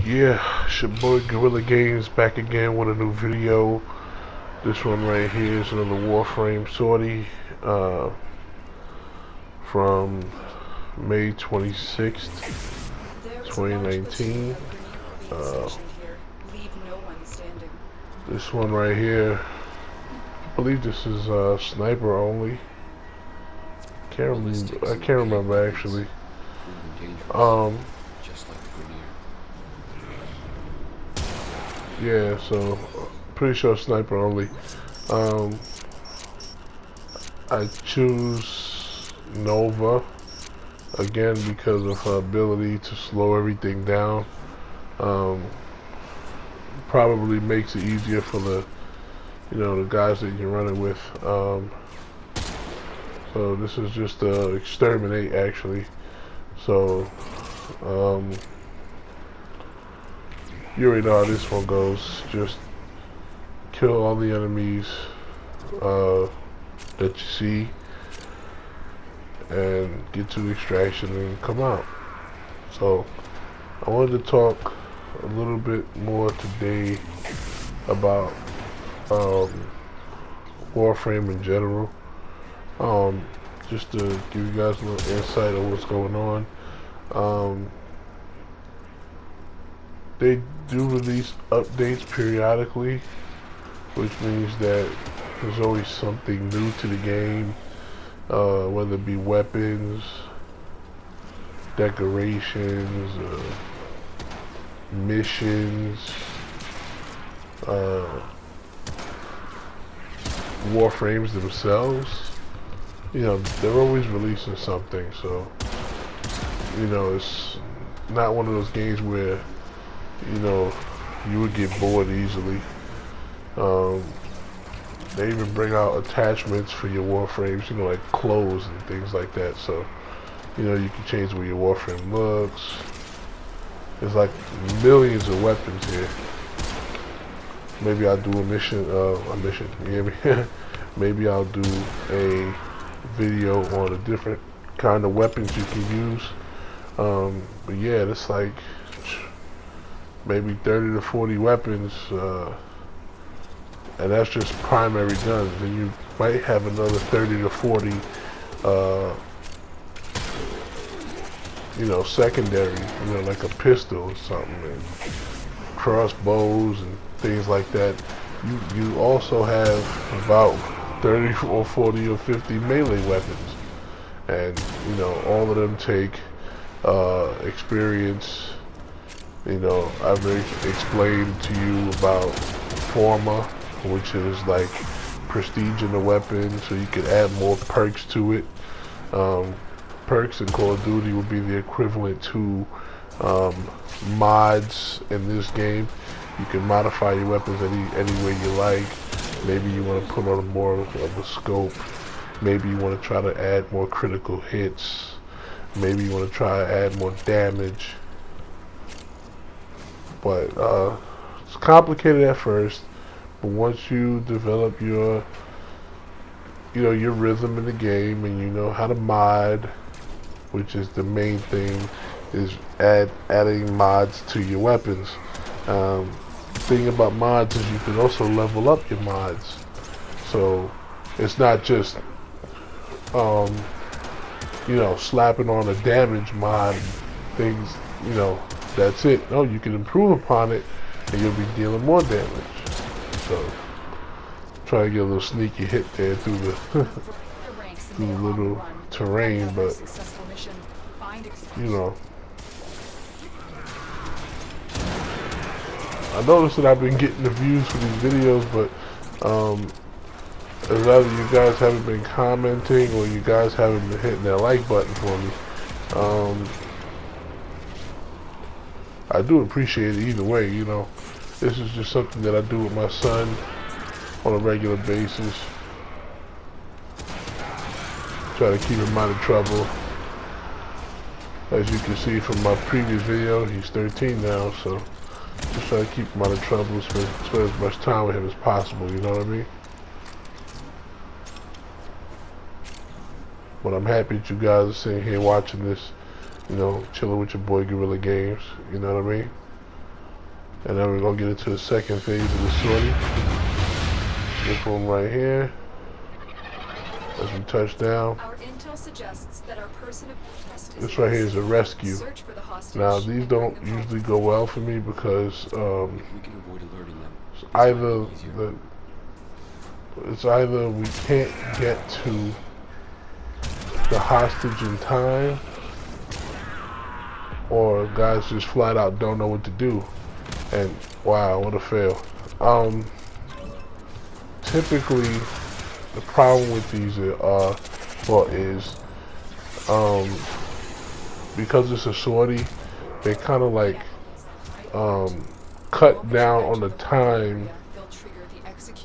Yeah, it's your boy GorillaGames back again with a new video. This one right here is another Warframe sortie from May 26th, 2019. Uh, this one right here, I believe this is sniper only. I can't remember actually. Yeah, so pretty sure sniper only. I choose Nova again because of her ability to slow everything down. Probably makes it easier for the guys that you're running with. So this is just Exterminate actually. So you already know how this one goes. Just kill all the enemies that you see and get to extraction and come out. So I wanted to talk a little bit more today about Warframe in general. Just to give you guys a little insight on what's going on. They do release updates periodically, which means that there's always something new to the game, whether it be weapons, decorations, missions, Warframes themselves. They're always releasing something, so it's not one of those games where you would get bored easily. They even bring out attachments for your Warframes, like clothes and things like that, so you can change the way your Warframe looks. There's like millions of weapons here. Maybe I'll do a mission, yeah, maybe I'll do a video on a different kind of weapons you can use. But yeah, it's like maybe 30 to 40 weapons, and that's just primary guns. And you might have another 30 to 40 secondary, like a pistol or something, and crossbows and things like that. You also have about 30 or 40 or 50 melee weapons, and all of them take experience. I've explained to you about Forma, which is like prestige in the weapon, so you can add more perks to it. Perks in Call of Duty would be the equivalent to mods in this game. You can modify your weapons any way you like. Maybe you want to put on more of a scope. Maybe you want to try to add more critical hits. Maybe you want to try to add more damage. But it's complicated at first. But once you develop your rhythm in the game, and you know how to mod, which is the main thing, is adding mods to your weapons. The thing about mods is you can also level up your mods. So it's not just slapping on a damage mod, things, that's it. No, you can improve upon it and you'll be dealing more damage. So try to get a little sneaky hit there through the through the little terrain, but I noticed that I've been getting the views for these videos, but either you guys haven't been commenting or you guys haven't been hitting that like button for me. I do appreciate it either way. This is just something that I do with my son on a regular basis. Try to keep him out of trouble. As you can see from my previous video, he's 13 now, so just try to keep him out of trouble, spend as much time with him as possible, you know what I mean? But I'm happy that you guys are sitting here watching this, chilling with your boy GorillaGames, you know what I mean? And then we're gonna get into the second phase of the sortie. This one right here. As we touch down. Our intel suggests that our person of interest this right here is a rescue. Search for the hostage. Now these don't usually go well for me because it's either we can't get to the hostage in time, or guys just flat out don't know what to do. And wow, what a fail. Typically the problem with these is because it's a sortie, they kind of like cut down on the time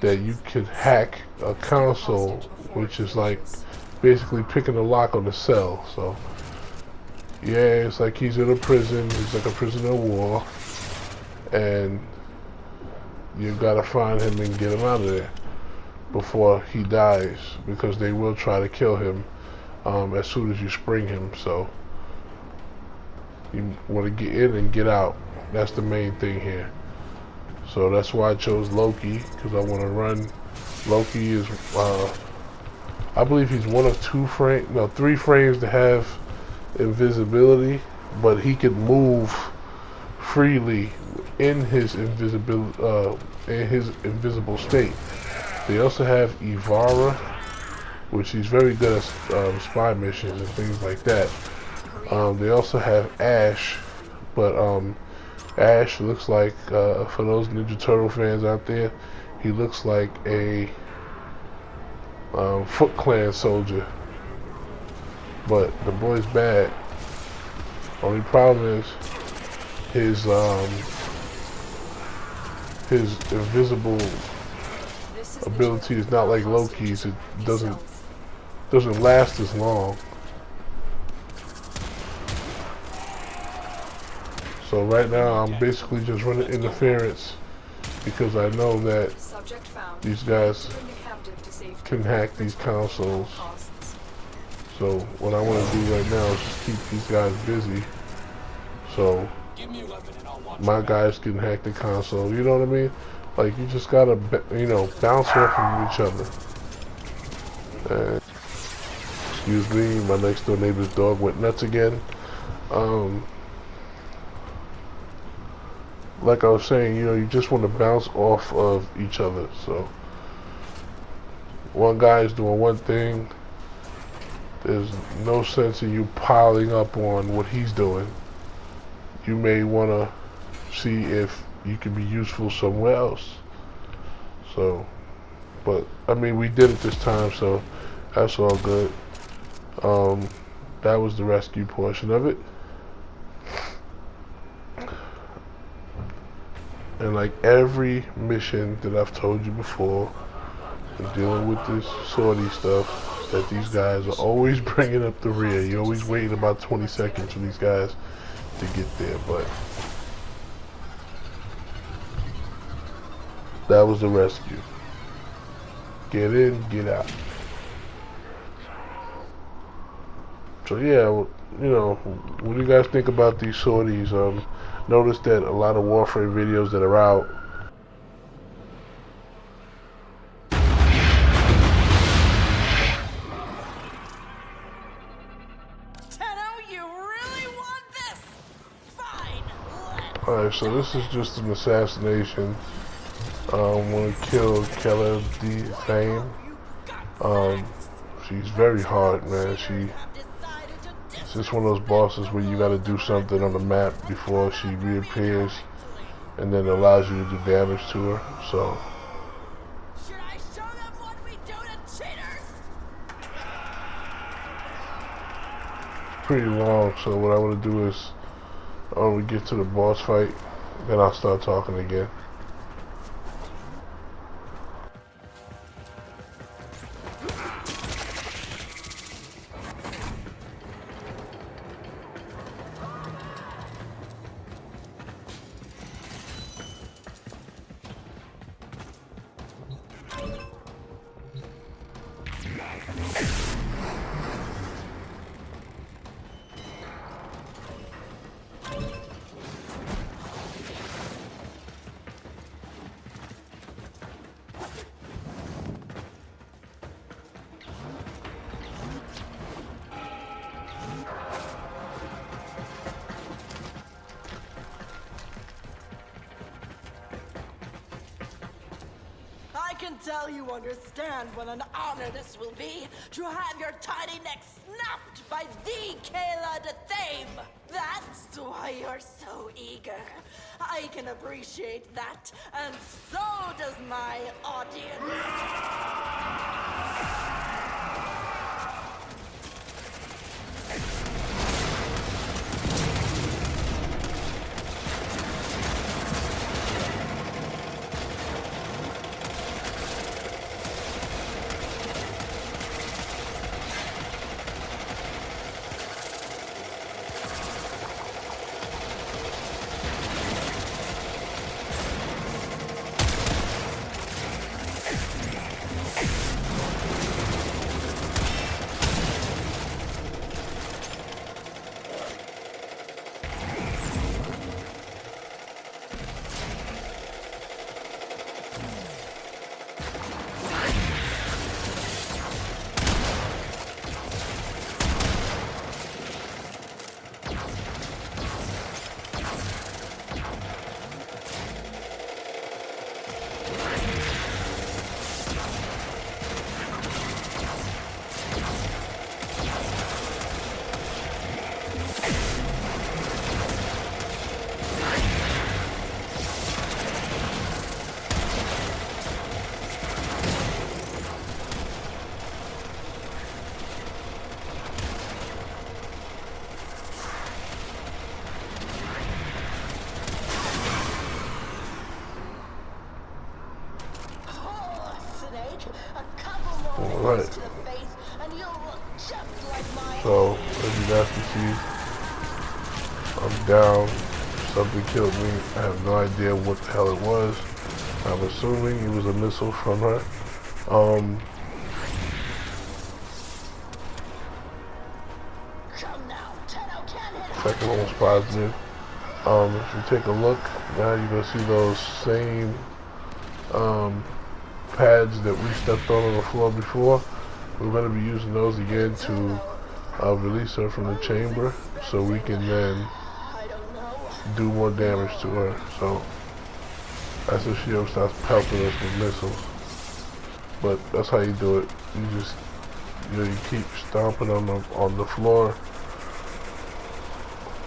that you can hack a console, which is like basically picking a lock on the cell. So yeah, it's like he's in a prison, he's like a prisoner of war, and you gotta find him and get him out of there before he dies, because they will try to kill him as soon as you spring him. So you want to get in and get out. That's the main thing here. So that's why I chose Loki, because I want to run. Loki is I believe he's one of 3 frames to have invisibility, but he can move freely in his invisible state. They also have Ivara, which he's very good at spy missions and things like that. They also have Ash, but Ash looks like, for those Ninja Turtle fans out there, he looks like a Foot Clan soldier. But the boy's bad. Only problem is his invisible ability is not like Loki's. It doesn't last as long. So right now I'm basically just running interference because I know that these guys can hack these consoles. So what I want to do right now is just keep these guys busy, so my guys can hack the console. You know what I mean? Like, you just gotta, bounce off of each other. And, excuse me, my next door neighbor's dog went nuts again. Like I was saying, you just want to bounce off of each other. So one guy is doing one thing. There's no sense in you piling up on what he's doing. You may want to see if you can be useful somewhere else. So, but I mean, we did it this time, so that's all good. That was the rescue portion of it. And like every mission that I've told you before, in dealing with this sortie stuff, that these guys are always bringing up the rear. You're always waiting about 20 seconds for these guys to get there, but that was the rescue. Get in, get out. So yeah, what do you guys think about these sorties? Notice that a lot of Warframe videos that are out, alright, so this is just an assassination. Want to kill Keller D. Fame. She's very hard, man. It's just one of those bosses where you got to do something on the map before she reappears, and then it allows you to do damage to her. So should I show them what we do to cheaters? It's pretty long. So what I want to do is, when we get to the boss fight, then I'll start talking again. can tell you understand what an honor this will be to have your tiny neck snapped by the Kayla de Thame. That's why you're so eager. I can appreciate that, and so does my audience. Alright. So, as you guys can see, I'm down. Something killed me. I have no idea what the hell it was. I'm assuming it was a missile from her. Second one was positive. If you take a look, now you're going to see those same pads that we stepped on the floor before. We're going to be using those again to release her from the chamber so we can then do more damage to her. So that's if she ever starts pelting us with missiles. But that's how you do it. You just, you keep stomping on the floor,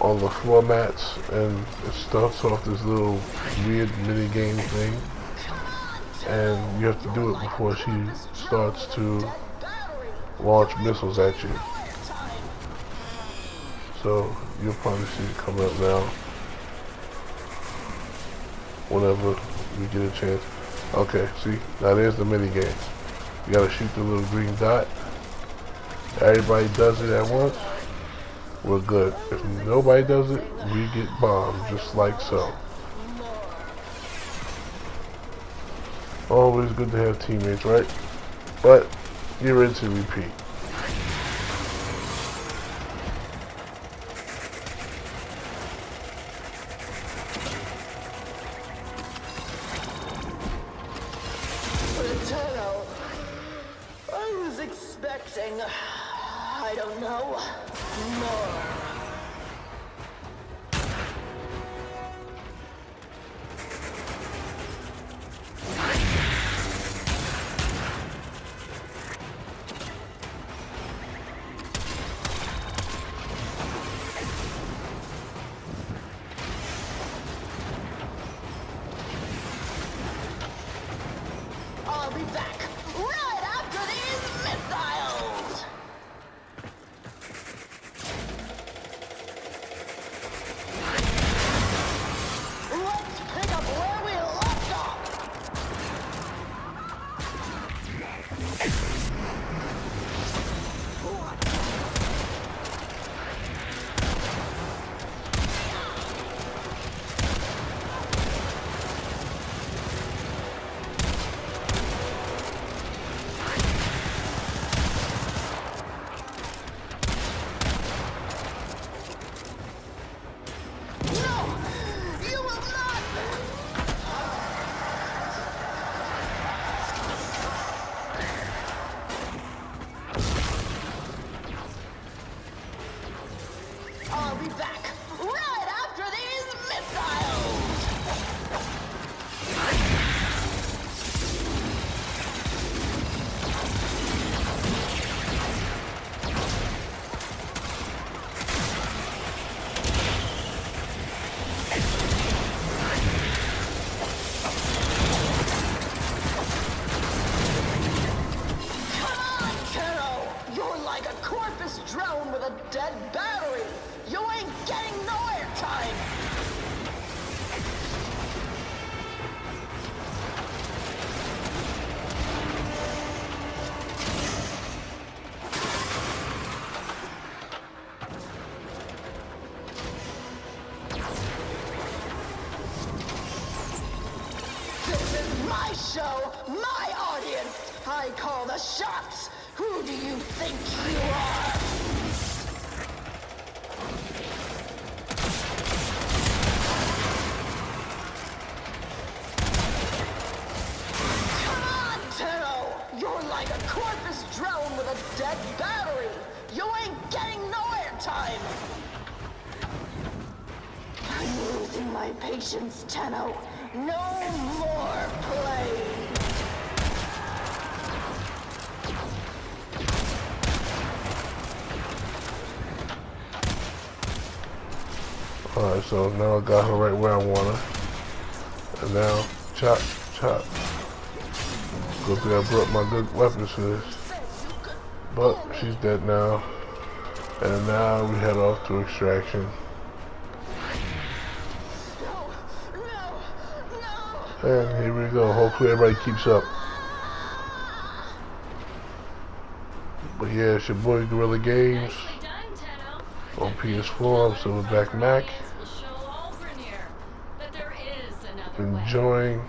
on the floor mats, and it starts off this little weird mini game thing. And you have to do it before she starts to launch missiles at you. So you'll probably see it coming up now whenever we get a chance. Okay, see, now there's the mini game. You gotta shoot the little green dot. Everybody does it at once, we're good. If nobody does it, we get bombed, just like so. Always good to have teammates, right? But you rinse and repeat. I was expecting, I don't know, more. I'll be back right after these missiles! My show, my audience. I call the shots. Who do you think you are? Come on, Tenno! You're like a corpus drone with a dead battery. You ain't getting no airtime. I'm losing my patience, Tenno. No more play. Alright, so now I got her right where I want her. And now, chop, chop. Good thing I brought my good weapons for this. But she's dead now. And now we head off to extraction. And here we go. Hopefully everybody keeps up. But yeah, it's your boy GorillaGames on PS4. I'm Silverback Mac. Enjoying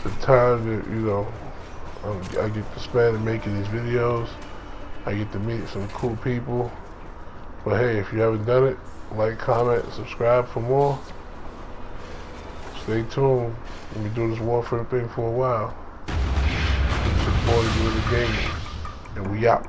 the time that, you know, I get to spend making these videos. I get to meet some cool people. But hey, if you haven't done it, like, comment, subscribe for more. Stay tuned. We'll be doing this Warframe thing for a while. It's your boy GorillaGames, and we out.